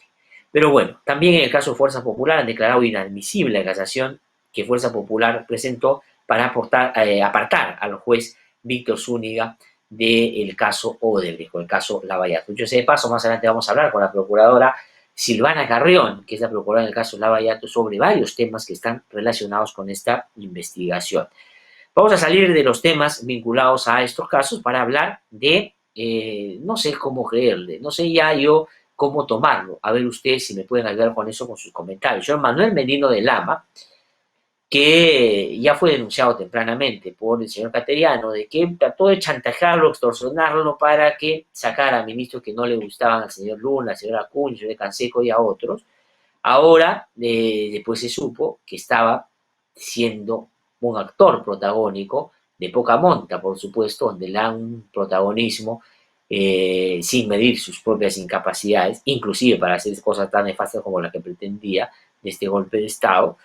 Pero bueno, también en el caso de Fuerza Popular han declarado inadmisible la casación que Fuerza Popular presentó para apartar al juez Víctor Zúñiga del caso Odebrecht, el caso Lavallato. Yo sé de paso, más adelante vamos a hablar con la procuradora Silvana Carrión, que es la procuradora en el caso Lavallato, sobre varios temas que están relacionados con esta investigación. Vamos a salir de los temas vinculados a estos casos para hablar de, no sé cómo creerle, no sé ya yo cómo tomarlo. A ver ustedes si me pueden ayudar con eso, con sus comentarios. Yo, Manuel Merino de Lama, que ya fue denunciado tempranamente por el señor Cateriano, de que trató de chantajearlo, extorsionarlo para que sacara a ministros que no le gustaban al señor Luna, al señor Acuña, al señor Canseco y a otros. Ahora, después se supo que estaba siendo un actor protagónico de poca monta, por supuesto, donde le dan un protagonismo sin medir sus propias incapacidades, inclusive para hacer cosas tan nefastas como la que pretendía de este golpe de Estado,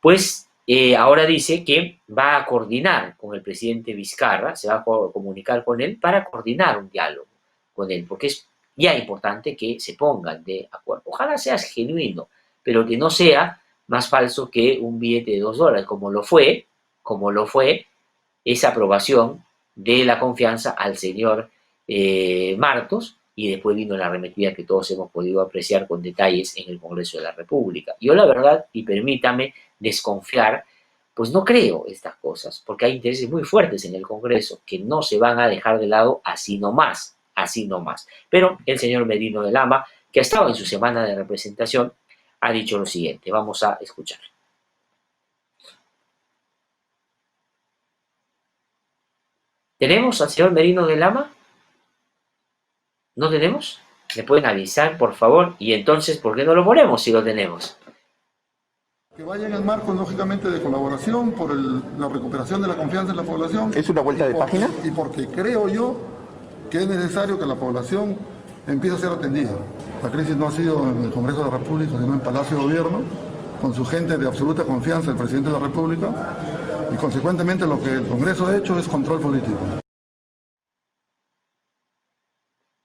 pues ahora dice que va a coordinar con el presidente Vizcarra, se va a comunicar con él para coordinar un diálogo con él, porque es ya importante que se pongan de acuerdo. Ojalá sea genuino, pero que no sea más falso que un billete de $2, como lo fue esa aprobación de la confianza al señor Martos, y después vino la arremetida que todos hemos podido apreciar con detalles en el Congreso de la República. Yo la verdad, y permítame desconfiar, pues no creo estas cosas, porque hay intereses muy fuertes en el Congreso que no se van a dejar de lado así nomás, así nomás. Pero el señor Merino de Lama, que ha estado en su semana de representación, ha dicho lo siguiente. Vamos a escuchar. ¿Tenemos al señor Merino de Lama? ¿No tenemos? ¿Me pueden avisar, por favor? Y entonces, ¿por qué no lo ponemos si lo tenemos? Que vaya en el marco, lógicamente, de colaboración por la recuperación de la confianza en la población. ¿Es una vuelta de página? Y porque creo yo que es necesario que la población empiece a ser atendida. La crisis no ha sido en el Congreso de la República, sino en Palacio de Gobierno, con su gente de absoluta confianza, el presidente de la República, y consecuentemente lo que el Congreso ha hecho es control político.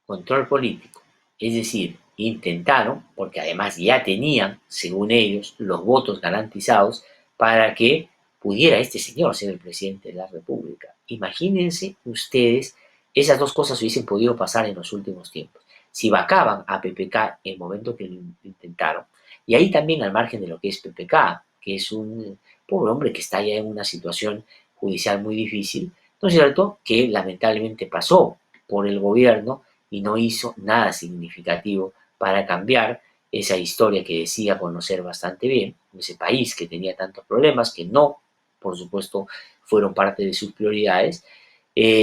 Control político. Es decir, intentaron, porque además ya tenían, según ellos, los votos garantizados para que pudiera este señor ser el presidente de la República. Imagínense ustedes, esas dos cosas hubiesen podido pasar en los últimos tiempos. Si vacaban a PPK en el momento que lo intentaron, y ahí también al margen de lo que es PPK, que es un pobre hombre que está ya en una situación judicial muy difícil, ¿no es cierto?, que lamentablemente pasó por el gobierno y no hizo nada significativo para cambiar esa historia que decía conocer bastante bien, ese país que tenía tantos problemas, que no, por supuesto, fueron parte de sus prioridades.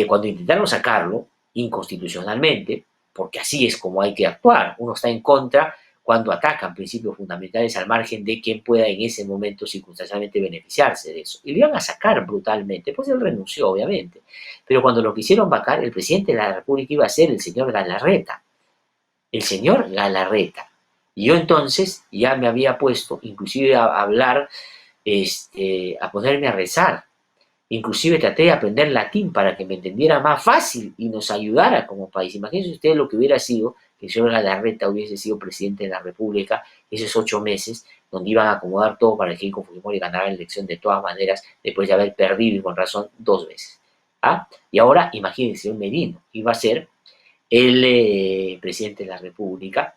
Cuando intentaron sacarlo inconstitucionalmente, porque así es como hay que actuar, uno está en contra cuando atacan principios fundamentales al margen de quien pueda en ese momento circunstancialmente beneficiarse de eso. Y lo iban a sacar brutalmente, pues él renunció, obviamente. Pero cuando lo quisieron vacar, el presidente de la República iba a ser el señor Galarreta. El señor Galarreta. Y yo entonces ya me había puesto, inclusive a hablar, a ponerme a rezar. Inclusive traté de aprender latín para que me entendiera más fácil y nos ayudara como país. Imagínense ustedes lo que hubiera sido que el señor Galarreta hubiese sido presidente de la República esos 8 meses, donde iban a acomodar todo para que Keiko Fujimori ganara la elección de todas maneras, después de haber perdido y con razón 2 veces. ¿Ah? Y ahora, imagínense, el Merino iba a ser el presidente de la República,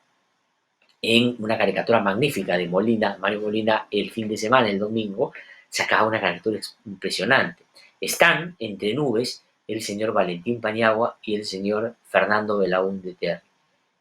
en una caricatura magnífica de Molina, Mario Molina, el fin de semana, el domingo, sacaba una caricatura impresionante. Están entre nubes el señor Valentín Paniagua y el señor Fernando Belaúnde Terry.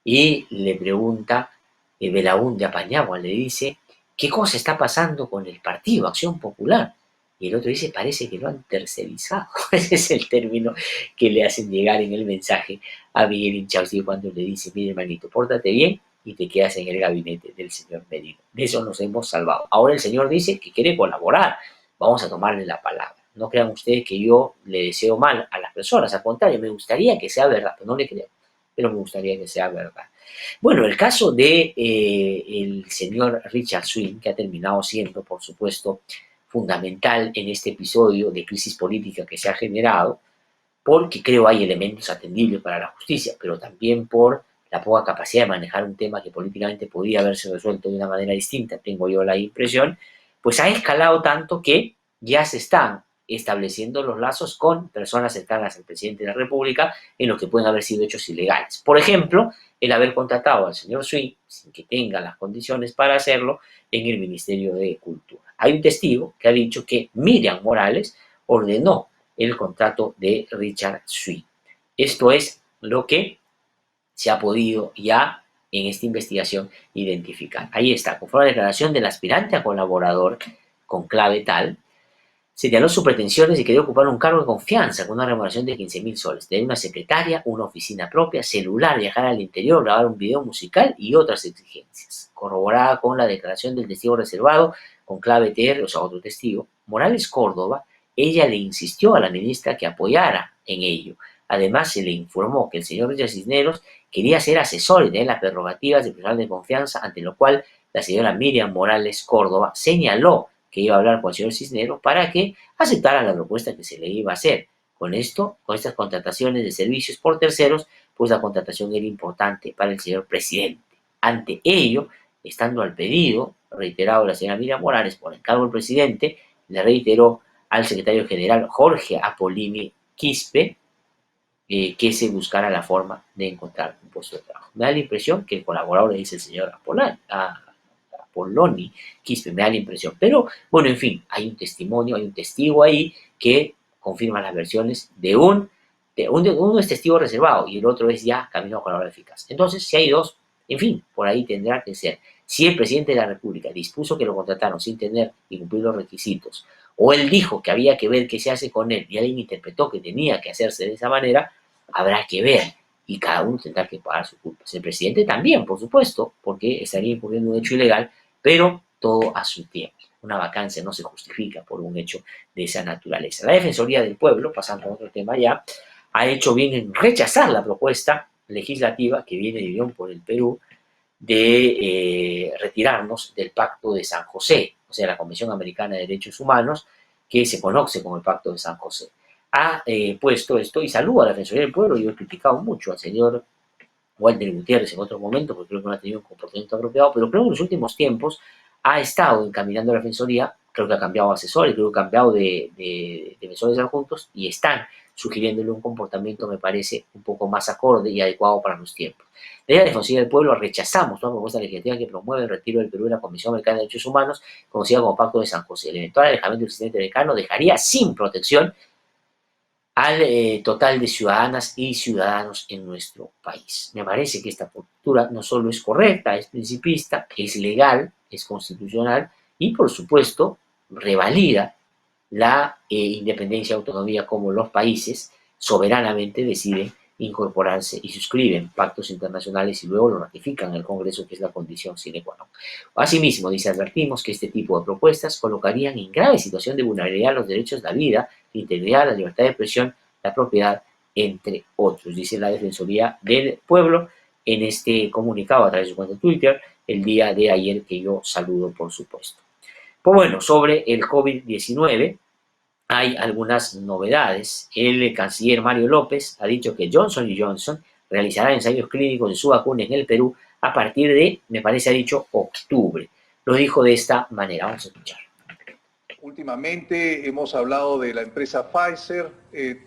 Y le pregunta Belaúnde a Paniagua, le dice, ¿qué cosa está pasando con el partido Acción Popular? Y el otro dice, parece que lo han tercerizado. Ese es el término que le hacen llegar en el mensaje a Miguel Inchausti cuando le dice, mire hermanito, pórtate bien y te quedas en el gabinete del señor Merino. De eso nos hemos salvado. Ahora el señor dice que quiere colaborar. Vamos a tomarle la palabra. No crean ustedes que yo le deseo mal a las personas. Al contrario, me gustaría que sea verdad. Pero no le creo. Pero me gustaría que sea verdad. Bueno, el caso de el señor Richard Swing, que ha terminado siendo, por supuesto, fundamental en este episodio de crisis política que se ha generado, porque creo hay elementos atendibles para la justicia, pero también por la poca capacidad de manejar un tema que políticamente podría haberse resuelto de una manera distinta, tengo yo la impresión, pues ha escalado tanto que ya se están estableciendo los lazos con personas cercanas al presidente de la República en lo que pueden haber sido hechos ilegales. Por ejemplo, el haber contratado al señor Swing, sin que tenga las condiciones para hacerlo, en el Ministerio de Cultura. Hay un testigo que ha dicho que Miriam Morales ordenó el contrato de Richard Swing. Esto es lo que se ha podido ya en esta investigación identificar. Ahí está, conforme a la declaración del aspirante a colaborador con clave tal, señaló sus pretensiones y quería ocupar un cargo de confianza con una remuneración de 15.000 soles, tener una secretaria, una oficina propia, celular, viajar al interior, grabar un video musical y otras exigencias. Corroborada con la declaración del testigo reservado con clave TR, o sea, otro testigo, Morales Córdoba, ella le insistió a la ministra que apoyara en ello. Además, se le informó que el señor Richard Cisneros quería ser asesor y tener las prerrogativas de personal de confianza, ante lo cual la señora Miriam Morales Córdoba señaló que iba a hablar con el señor Cisneros para que aceptara la propuesta que se le iba a hacer. Con esto, con estas contrataciones de servicios por terceros, pues la contratación era importante para el señor presidente. Ante ello, estando al pedido reiterado de la señora Miriam Morales por encargo del presidente, le reiteró al secretario general Jorge Apolini Quispe que se buscara la forma de encontrar un puesto de trabajo. Me da la impresión que el colaborador le dice el señor Apolloni Quispe, me da la impresión. Pero, bueno, en fin, hay un testimonio, hay un testigo ahí que confirma las versiones de uno es testigo reservado y el otro es ya camino a colaborador eficaz. Entonces, si hay dos, en fin, por ahí tendrá que ser. Si el presidente de la República dispuso que lo contrataron sin tener y cumplir los requisitos, o él dijo que había que ver qué se hace con él y alguien interpretó que tenía que hacerse de esa manera, habrá que ver y cada uno tendrá que pagar sus culpas. El presidente también, por supuesto, porque estaría incurriendo un hecho ilegal, pero todo a su tiempo. Una vacancia no se justifica por un hecho de esa naturaleza. La Defensoría del Pueblo, pasando a otro tema ya, ha hecho bien en rechazar la propuesta legislativa que viene de Unión por el Perú de retirarnos del Pacto de San José, o sea, la Convención Americana de Derechos Humanos, que se conoce como el Pacto de San José. Ha puesto esto y saludo a la Defensoría del Pueblo. Yo he criticado mucho al señor Walter Gutiérrez en otro momento, porque creo que no ha tenido un comportamiento apropiado, pero creo que en los últimos tiempos ha estado encaminando a la Defensoría, creo que ha cambiado asesores, creo que ha cambiado de defensores adjuntos y están sugiriéndole un comportamiento, me parece, un poco más acorde y adecuado para los tiempos. Desde la Defensoría del Pueblo rechazamos toda propuesta legislativa que promueve el retiro del Perú de la Comisión Americana de Derechos Humanos, conocida como Pacto de San José. El eventual alejamiento del presidente americano dejaría sin protección al total de ciudadanas y ciudadanos en nuestro país. Me parece que esta postura no solo es correcta, es principista, es legal, es constitucional y, por supuesto, revalida la independencia y autonomía como los países soberanamente deciden incorporarse y suscriben pactos internacionales y luego lo ratifican en el Congreso, que es la condición sine qua non. Asimismo, dice, advertimos que este tipo de propuestas colocarían en grave situación de vulnerabilidad los derechos de la vida, la integridad, la libertad de expresión, la propiedad, entre otros, dice la Defensoría del Pueblo en este comunicado a través de su cuenta de Twitter el día de ayer, que yo saludo, por supuesto. Pues bueno, sobre el COVID-19 hay algunas novedades. El canciller Mario López ha dicho que Johnson & Johnson realizará ensayos clínicos de su vacuna en el Perú a partir de, me parece, ha dicho, octubre. Lo dijo de esta manera. Vamos a escuchar. Últimamente hemos hablado de la empresa Pfizer,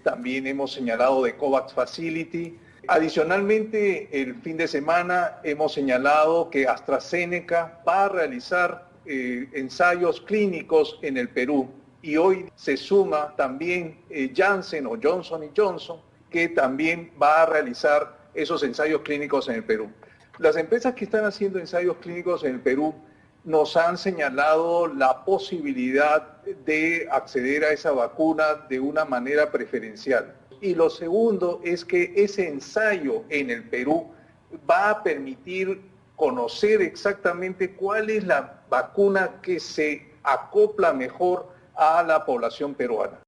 también hemos señalado de COVAX Facility. Adicionalmente, el fin de semana hemos señalado que AstraZeneca va a realizar ensayos clínicos en el Perú. Y hoy se suma también Janssen o Johnson & Johnson, que también va a realizar esos ensayos clínicos en el Perú. Las empresas que están haciendo ensayos clínicos en el Perú nos han señalado la posibilidad de acceder a esa vacuna de una manera preferencial. Y lo segundo es que ese ensayo en el Perú va a permitir conocer exactamente cuál es la vacuna que se acopla mejor a la población peruana.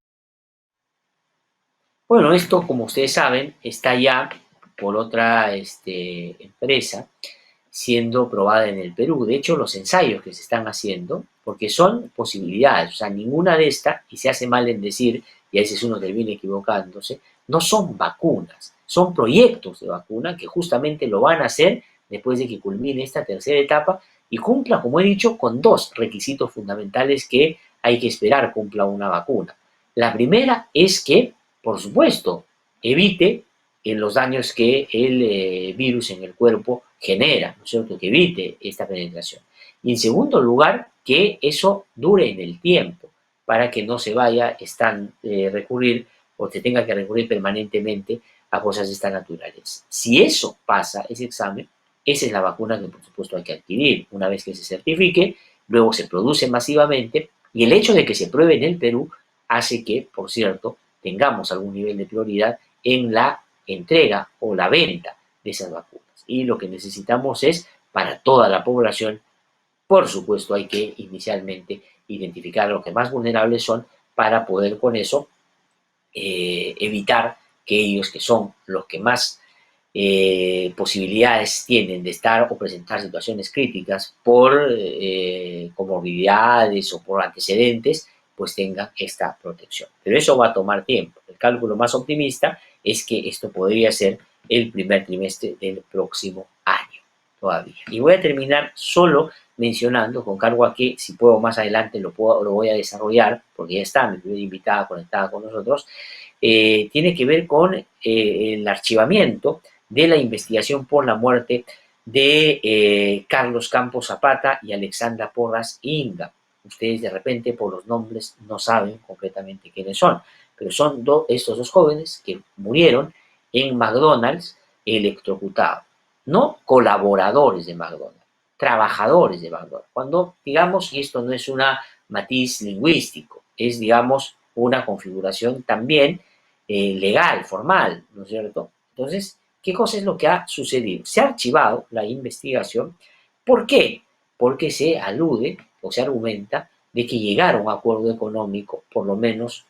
Bueno, esto, como ustedes saben, está ya por otra empresa siendo probada en el Perú. De hecho, los ensayos que se están haciendo, porque son posibilidades, o sea, ninguna de estas, y se hace mal en decir, y a veces uno termina equivocándose, no son vacunas, son proyectos de vacuna que justamente lo van a hacer después de que culmine esta tercera etapa y cumpla, como he dicho, con dos requisitos fundamentales que hay que esperar cumpla una vacuna. La primera es que, por supuesto, evite los daños que el virus en el cuerpo genera, ¿no es cierto?, que evite esta penetración. Y en segundo lugar, que eso dure en el tiempo, para que no se vaya a recurrir o se tenga que recurrir permanentemente a cosas de esta naturaleza. Si eso pasa, ese examen, esa es la vacuna que, por supuesto, hay que adquirir. Una vez que se certifique, luego se produce masivamente, y el hecho de que se pruebe en el Perú hace que, por cierto, tengamos algún nivel de prioridad en la entrega o la venta de esas vacunas. Y lo que necesitamos es, para toda la población, por supuesto, hay que inicialmente identificar los que más vulnerables son para poder con eso evitar que ellos, que son los que más posibilidades tienen de estar o presentar situaciones críticas por comorbilidades o por antecedentes, pues tengan esta protección. Pero eso va a tomar tiempo. El cálculo más optimista es que esto podría ser el primer trimestre del próximo año todavía. Y voy a terminar solo mencionando, con cargo a que, si puedo más adelante lo voy a desarrollar, porque ya está mi primera invitada conectada con nosotros, tiene que ver con el archivamiento de la investigación por la muerte de Carlos Campos Zapata y Alexandra Porras Inga. Ustedes de repente por los nombres no saben completamente quiénes son, pero son estos dos jóvenes que murieron en McDonald's electrocutados. No colaboradores de McDonald's, trabajadores de McDonald's. Cuando, digamos, y esto no es una matiz lingüístico, es, digamos, una configuración también legal, formal, ¿no es cierto? Entonces, ¿qué cosa es lo que ha sucedido? Se ha archivado la investigación. ¿Por qué? Porque se alude o se argumenta de que llegaron a un acuerdo económico, por lo menos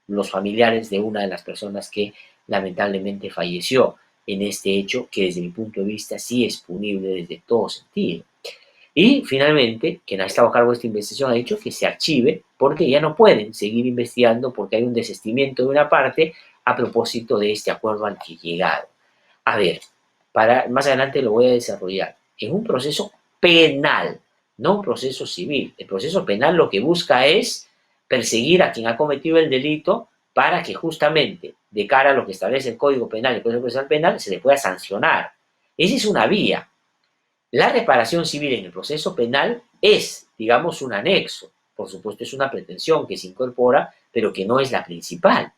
los familiares de una de las personas que lamentablemente falleció en este hecho, que desde mi punto de vista sí es punible desde todo sentido. Y finalmente, quien ha estado a cargo de esta investigación ha dicho que se archive porque ya no pueden seguir investigando porque hay un desistimiento de una parte a propósito de este acuerdo al que llegaron. A ver, más adelante lo voy a desarrollar. En un proceso penal, no un proceso civil. El proceso penal lo que busca es perseguir a quien ha cometido el delito para que justamente, de cara a lo que establece el Código Penal y el Código Procesal Penal, se le pueda sancionar. Esa es una vía. La reparación civil en el proceso penal es, digamos, un anexo. Por supuesto, es una pretensión que se incorpora, pero que no es la principal.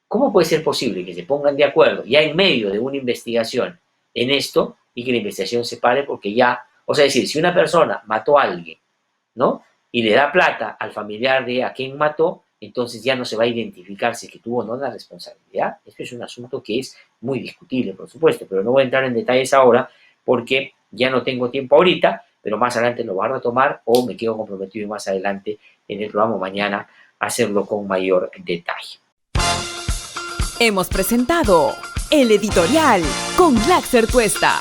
¿Cómo puede ser posible que se pongan de acuerdo ya en medio de una investigación en esto y que la investigación se pare porque ya, o sea, es decir, si una persona mató a alguien, ¿no?, y le da plata al familiar de a quien mató, entonces ya no se va a identificar si es que tuvo o no la responsabilidad. Esto es un asunto que es muy discutible, por supuesto, pero no voy a entrar en detalles ahora porque ya no tengo tiempo ahorita, pero más adelante lo voy a retomar o me quedo comprometido más adelante en el programa mañana a hacerlo con mayor detalle. Hemos presentado el editorial con Glaxer Tuesta.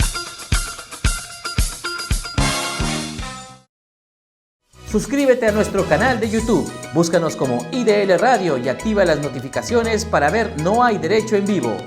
Suscríbete a nuestro canal de YouTube, búscanos como IDL Radio y activa las notificaciones para ver No Hay Derecho en Vivo.